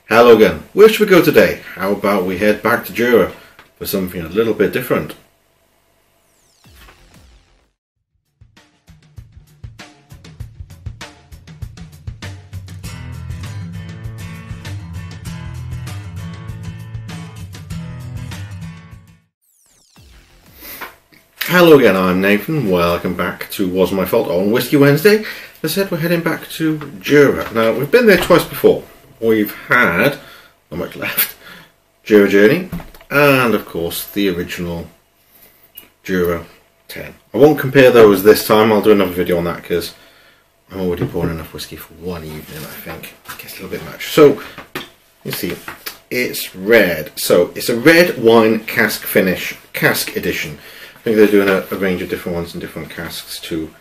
Hello again. Where should we go today? How about we head back to Jura for something a little bit different? Hello again, I'm Nathan. Welcome back to Was My Fault on Whiskey Wednesday. As I said, we're heading back to Jura. Now, we've been there twice before. We've had, not much left, Jura Journey, and of course the original Jura 10. I won't compare those this time. I'll do another video on that because I'm already pouring enough whiskey for one evening, I think. It gets a little bit much. So, you see, it's red. So, it's a red wine cask finish, cask edition. I think they're doing a range of different ones in different casks to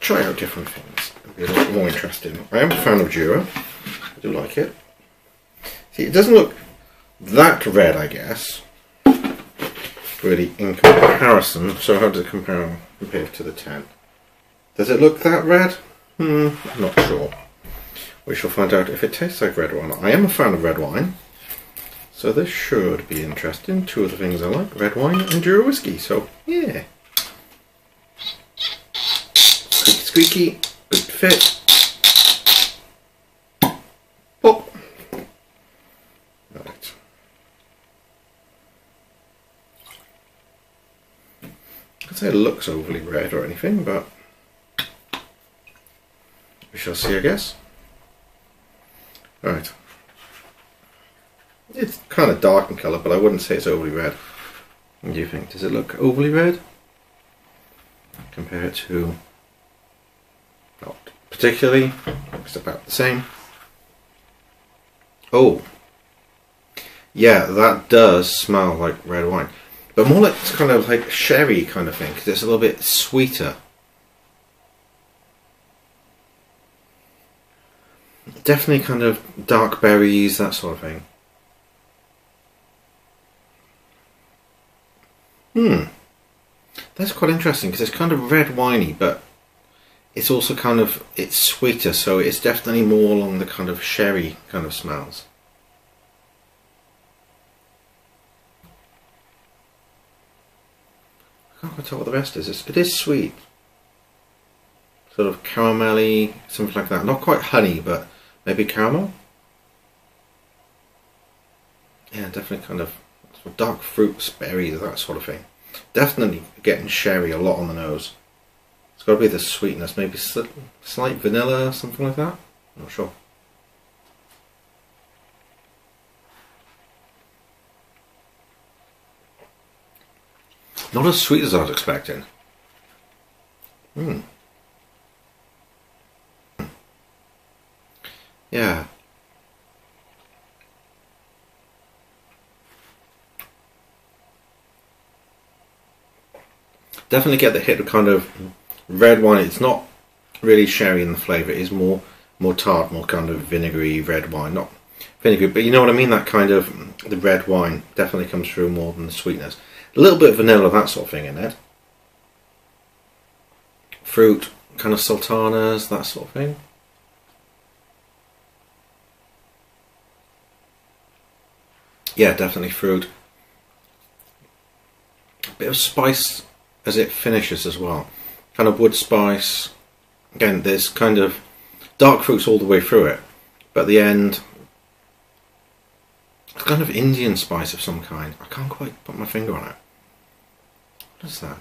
try out different things. It'll be a lot more interesting. I am a fan of Jura. I do like it. See, it doesn't look that red, I guess, really, in comparison. So how does it compare to the 10? Does it look that red? I'm not sure. We shall find out if it tastes like red wine or not. I am a fan of red wine, so this should be interesting. Two of the things I like, red wine and Jura whiskey, so yeah. Squeaky, good fit. Pop. Right. I can't say it looks overly red or anything, but we shall see, I guess. Right. It's kind of dark in colour, but I wouldn't say it's overly red. What do you think? Does it look overly red? Compare it to... not particularly. Looks about the same. Oh. Yeah, that does smell like red wine. But more like it's kind of like sherry kind of thing, because it's a little bit sweeter. Definitely kind of dark berries, that sort of thing. That's quite interesting because it's kind of red winey, but it's also kind of, it's sweeter, so it's definitely more along the kind of sherry kind of smells. I can't quite tell what the rest is. It is sweet. Sort of caramelly, something like that. Not quite honey, but maybe caramel? Yeah, definitely kind of dark fruits, berries, that sort of thing. Definitely getting sherry a lot on the nose. It's got to be the sweetness, maybe slight vanilla, something like that. I'm not sure. Not as sweet as I was expecting. Yeah. Definitely get the hit of kind of red wine. It's not really sherry in the flavour. It is more tart, more kind of vinegary red wine. Not vinegary, but you know what I mean? That kind of, the red wine definitely comes through more than the sweetness. A little bit of vanilla, that sort of thing in it. Fruit, kind of sultanas, that sort of thing. Yeah, definitely fruit. A bit of spice as it finishes as well. Kind of wood spice. Again, there's kind of dark fruits all the way through it, but at the end, it's kind of Indian spice of some kind. I can't quite put my finger on it. What is that?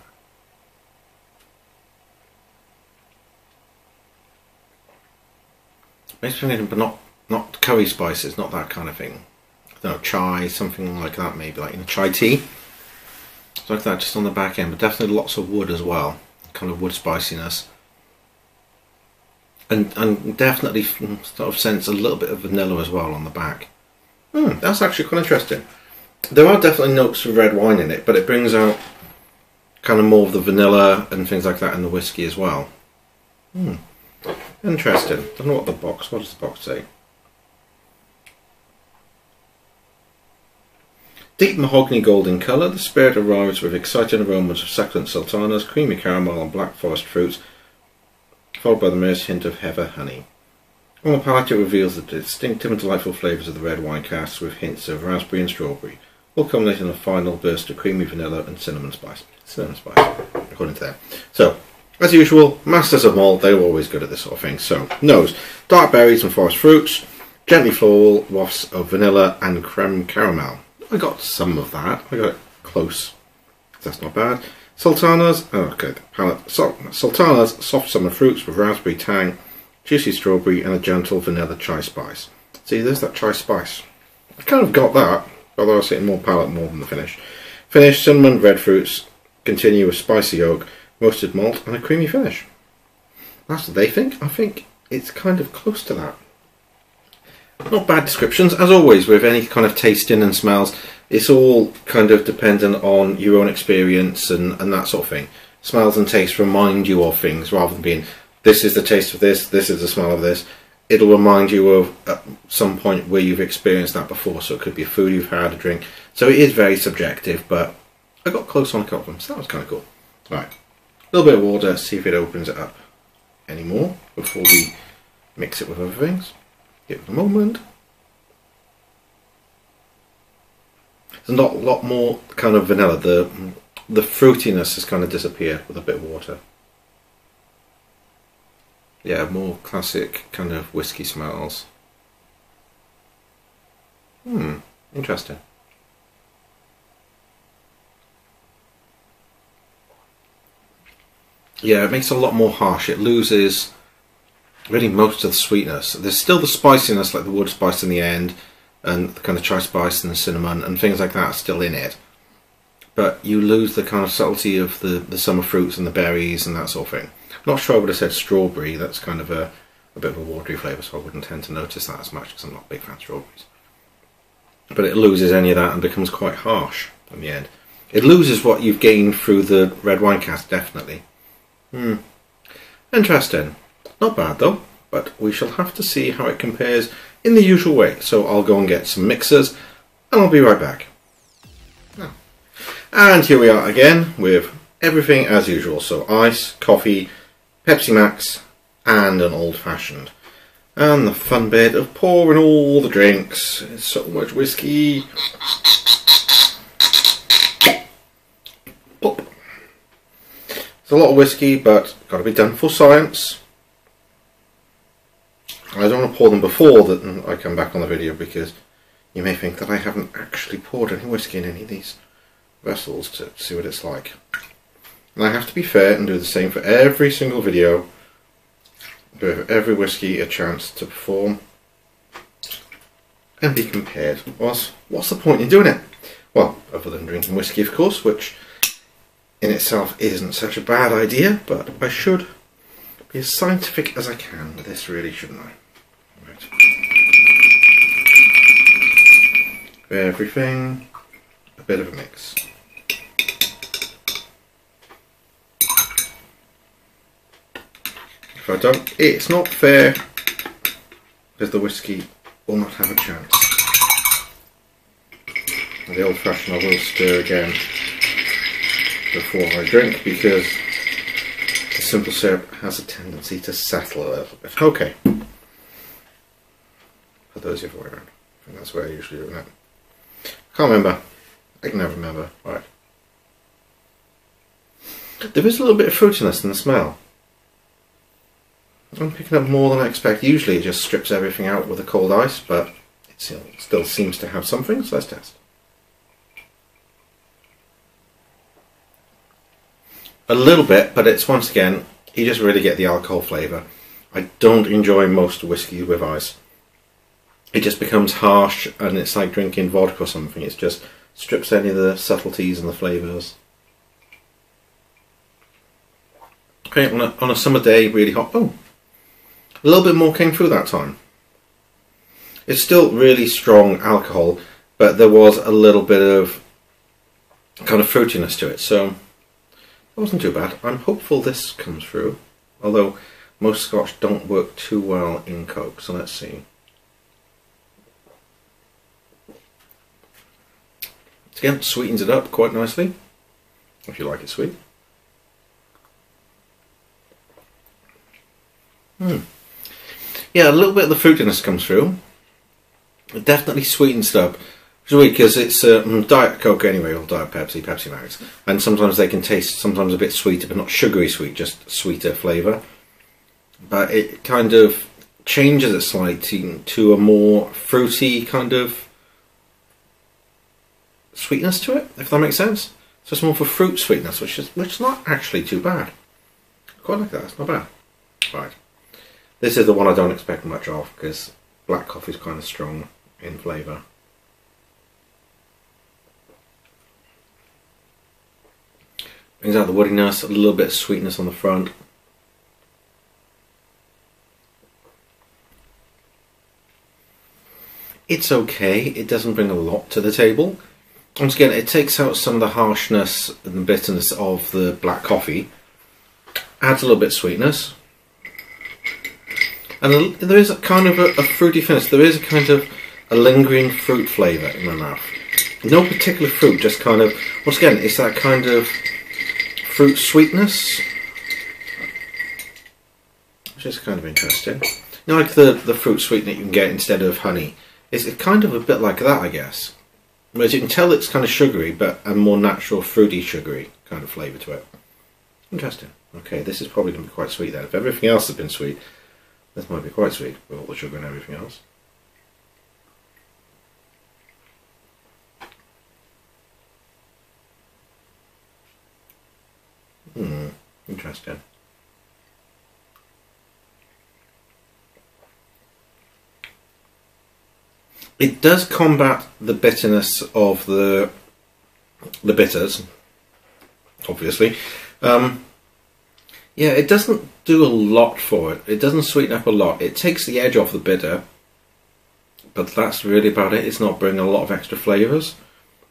Makes me think, but not curry spices, not that kind of thing. I don't know, chai, something like that maybe, like in a chai tea. It's like that just on the back end, but definitely lots of wood as well. Kind of wood spiciness. And definitely sort of sense a little bit of vanilla as well on the back. That's actually quite interesting. There are definitely notes of red wine in it, but it brings out kind of more of the vanilla and things like that in the whiskey as well. Interesting. Don't know what what does the box say? Deep mahogany gold in colour, the spirit arrives with exciting aromas of succulent sultanas, creamy caramel and black forest fruits, followed by the merest hint of heather honey. On the palate it reveals the distinctive and delightful flavours of the red wine casks with hints of raspberry and strawberry, all culminating in a final burst of creamy vanilla and cinnamon spice. Cinnamon spice, according to them. So, as usual, masters of malt, they're always good at this sort of thing. So, nose, dark berries and forest fruits, gently floral, wafts of vanilla and creme caramel. I got some of that, I got it close, that's not bad. Sultanas, oh okay, palate. Sultanas, soft summer fruits with raspberry tang, juicy strawberry and a gentle vanilla chai spice. See, there's that chai spice. I kind of got that, although I was hitting more palate more than the finish. Finish, cinnamon, red fruits, continue with spicy oak, roasted malt and a creamy finish. That's what they think. I think it's kind of close to that. Not bad descriptions. As always with any kind of tasting and smells, it's all kind of dependent on your own experience and that sort of thing. Smells and tastes remind you of things rather than being, this is the taste of this, this is the smell of this. It'll remind you of at some point where you've experienced that before. So it could be a food you've had, a drink. So it is very subjective, but I got close on a couple of them, so that was kind of cool. Right, a little bit of water, see if it opens it up anymore before we mix it with other things. Give it a moment. There's a lot more kind of vanilla. The fruitiness has kind of disappeared with a bit of water. Yeah, more classic kind of whiskey smells. Interesting. Yeah, it makes it a lot more harsh. It loses really most of the sweetness. There's still the spiciness, like the wood spice in the end, and the kind of chai spice and the cinnamon and things like that are still in it. But you lose the kind of subtlety of the summer fruits and the berries and that sort of thing. Not sure I would have said strawberry. That's kind of a bit of a watery flavour, so I wouldn't tend to notice that as much because I'm not a big fan of strawberries. But it loses any of that and becomes quite harsh in the end. It loses what you've gained through the red wine cask, definitely. Interesting. Not bad though, but we shall have to see how it compares in the usual way. So I'll go and get some mixers and I'll be right back. And here we are again with everything as usual. So ice, coffee, Pepsi Max and an old fashioned. And the fun bit of pouring all the drinks. It's so much whiskey. Pop. It's a lot of whiskey, but got to be done for science. I don't want to pour them before that I come back on the video because you may think that I haven't actually poured any whiskey in any of these vessels to see what it's like. And I have to be fair and do the same for every single video. Give every whiskey a chance to perform and be compared. What's the point in doing it? Well, other than drinking whiskey, of course, which in itself isn't such a bad idea, but I should be as scientific as I can with this, really, shouldn't I? Right. For everything, a bit of a mix. If I don't, it's not fair because the whiskey will not have a chance. And the old fashioned I will stir again before I drink because the simple syrup has a tendency to settle a little bit. Okay. For those the other way around. I think that's where I usually do it. Can't remember. I can never remember. Right. There is a little bit of fruitiness in the smell. I'm picking up more than I expect. Usually it just strips everything out with a cold ice, but it still seems to have something, so let's test. A little bit, but it's once again, you just really get the alcohol flavour. I don't enjoy most whiskey with ice. It just becomes harsh and it's like drinking vodka or something. It just strips any of the subtleties and the flavours. Okay, on a summer day, really hot. Oh! A little bit more came through that time. It's still really strong alcohol, but there was a little bit of kind of fruitiness to it, so it wasn't too bad. I'm hopeful this comes through, although most Scotch don't work too well in Coke, so let's see. Again, sweetens it up quite nicely, if you like it sweet. Yeah, a little bit of the fruitiness comes through. It definitely sweetens it up. Which is weird because it's Diet Coke anyway, or Diet Pepsi, Pepsi Max. And sometimes they can taste sometimes a bit sweeter, but not sugary sweet, just sweeter flavour. But it kind of changes it slightly to a more fruity kind of sweetness to it, if that makes sense. So it's more for fruit sweetness, which is not actually too bad. Quite like that, it's not bad. Right. This is the one I don't expect much of, because black coffee is kind of strong in flavour. Brings out the woodiness, a little bit of sweetness on the front. It's okay, it doesn't bring a lot to the table. Once again, it takes out some of the harshness and the bitterness of the black coffee. Adds a little bit of sweetness. And there is a kind of a fruity finish. There is a kind of a lingering fruit flavour in my mouth. No particular fruit, just kind of, once again, it's that kind of fruit sweetness, which is kind of interesting. You know, like the fruit sweetener you can get instead of honey. It's kind of a bit like that, I guess. Whereas you can tell it's kind of sugary, but a more natural fruity sugary kind of flavour to it. Interesting. Okay, this is probably going to be quite sweet then. If everything else has been sweet, this might be quite sweet with all the sugar and everything else. Interesting. It does combat the bitterness of the bitters, obviously. Yeah, it doesn't do a lot for it. It doesn't sweeten up a lot. It takes the edge off the bitter, but that's really about it. It's not bringing a lot of extra flavours.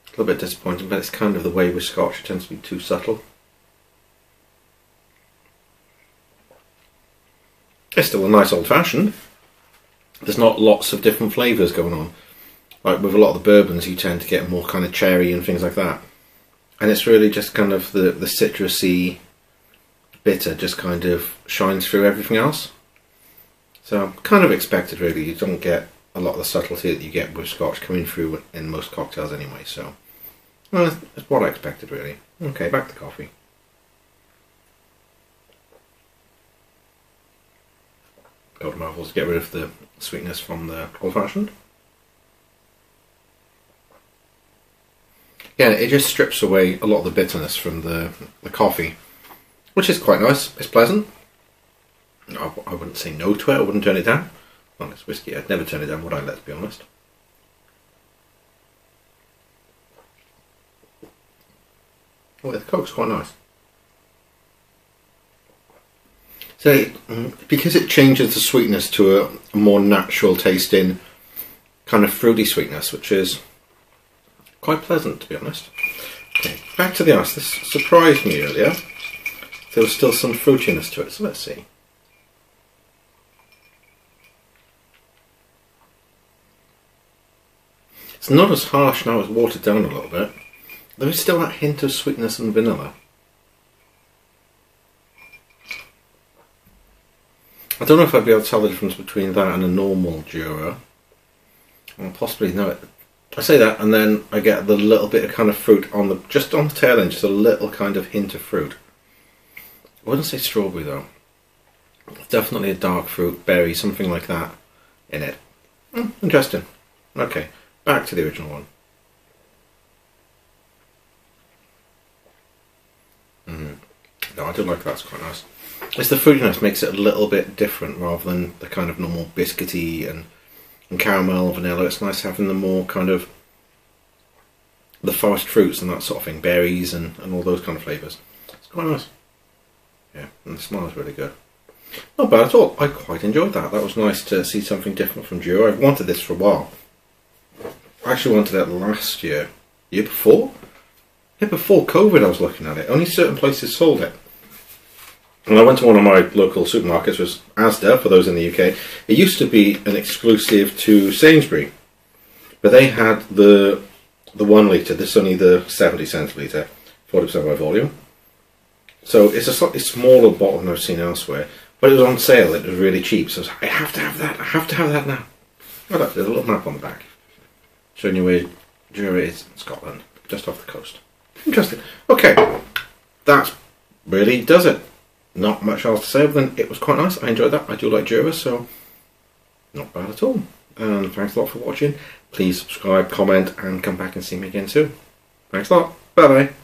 A little bit disappointing, but it's kind of the way with Scotch. It tends to be too subtle. It's still a nice old-fashioned. There's not lots of different flavours going on. Like with a lot of the bourbons, you tend to get more kind of cherry and things like that. And it's really just kind of the citrusy bitter just kind of shines through everything else. So kind of expected really. You don't get a lot of the subtlety that you get with Scotch coming through in most cocktails anyway. So well, it's what I expected really. Okay, back to coffee. Got mouthfuls to get rid of the sweetness from the old-fashioned. Yeah, it just strips away a lot of the bitterness from the coffee, which is quite nice. It's pleasant. I wouldn't say no to it. I wouldn't turn it down. Well, it's whiskey. I'd never turn it down, would I? Let's be honest. Oh, the Coke's quite nice. So, because it changes the sweetness to a more natural tasting kind of fruity sweetness, which is quite pleasant, to be honest. Okay, back to the ice. This surprised me earlier. There was still some fruitiness to it, so let's see. It's not as harsh now, it's watered down a little bit. There is still that hint of sweetness and vanilla. I don't know if I'd be able to tell the difference between that and a normal Jura. Well, possibly no. I say that, and then I get the little bit of kind of fruit on just on the tail end, just a little kind of hint of fruit. I wouldn't say strawberry though. Definitely a dark fruit, berry, something like that in it. Interesting. Okay, back to the original one. No, I do like that. It's quite nice. It's the fruitiness makes it a little bit different rather than the kind of normal biscuity and caramel, vanilla. It's nice having the more kind of the forest fruits and that sort of thing, berries and all those kind of flavours. It's quite nice. Yeah, and the smell is really good. Not bad at all. I quite enjoyed that. That was nice to see something different from Jura. I've wanted this for a while. I actually wanted it last year. Year before? Yeah, before COVID I was looking at it. Only certain places sold it. And I went to one of my local supermarkets, which was Asda, for those in the UK. It used to be an exclusive to Sainsbury. But they had the 1 litre, this is only the 70 cents litre, 40% by volume. So it's a slightly smaller bottle than I've seen elsewhere. but it was on sale. It was really cheap, so I was like, I have to have that. I have to have that now. Oh, look, there's a little map on the back showing you where Jura is in Scotland, just off the coast. Interesting. Okay, that really does it. Not much else to say other than it was quite nice. I enjoyed that. I do like Jura, so not bad at all. And thanks a lot for watching. Please subscribe, comment, and come back and see me again soon. Thanks a lot. Bye bye.